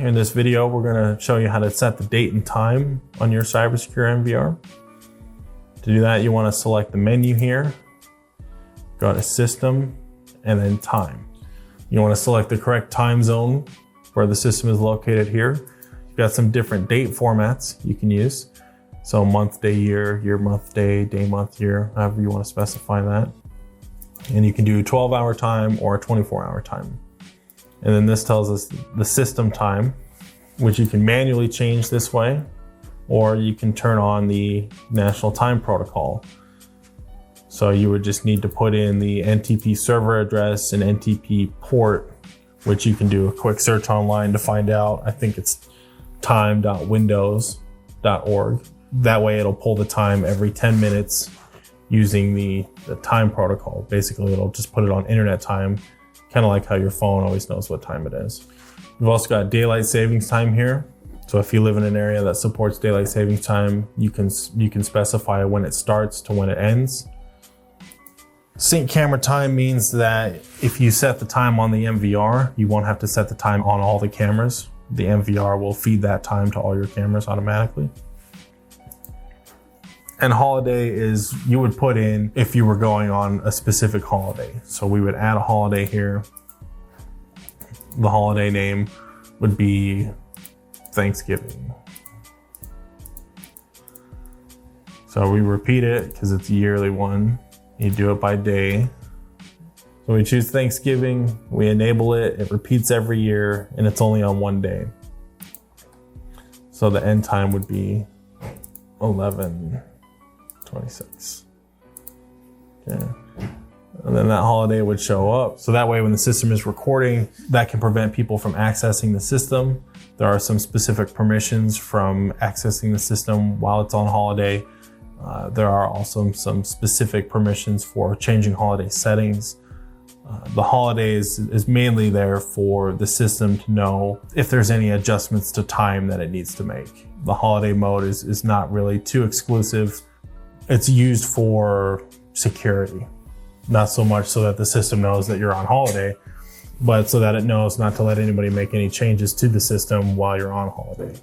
in this video, we're going to show you how to set the date and time on your Cyber Secure NVR. To do that, you want to select the menu here, go to System, and then Time. You want to select the correct time zone where the system is located here. You've got some different date formats you can use. So month, day, year, year, month, day, month, year, however you want to specify that. And you can do 12-hour time or 24-hour time. And then this tells us the system time, which you can manually change this way, or you can turn on the national time protocol. So you would just need to put in the NTP server address and NTP port, which you can do a quick search online to find out. I think it's time.windows.org. That way it'll pull the time every 10 minutes using the time protocol. Basically, it'll just put it on internet time, kind of like how your phone always knows what time it is. We've also got daylight savings time here. So if you live in an area that supports daylight savings time, you can specify when it starts to when it ends. Sync camera time means that if you set the time on the NVR, you won't have to set the time on all the cameras. The NVR will feed that time to all your cameras automatically. And holiday is, you would put in if you were going on a specific holiday. So we would add a holiday here. The holiday name would be Thanksgiving. So we repeat it because it's a yearly one. You do it by day. So we choose Thanksgiving, we enable it, it repeats every year, and it's only on one day. So the end time would be 11/26. Okay. And then that holiday would show up. So that way when the system is recording, that can prevent people from accessing the system. There are some specific permissions from accessing the system while it's on holiday. There are also some specific permissions for changing holiday settings. The holidays is mainly there for the system to know if there's any adjustments to time that it needs to make. The holiday mode is not really too exclusive. It's used for security, not so much so that the system knows that you're on holiday, but so that it knows not to let anybody make any changes to the system while you're on holiday.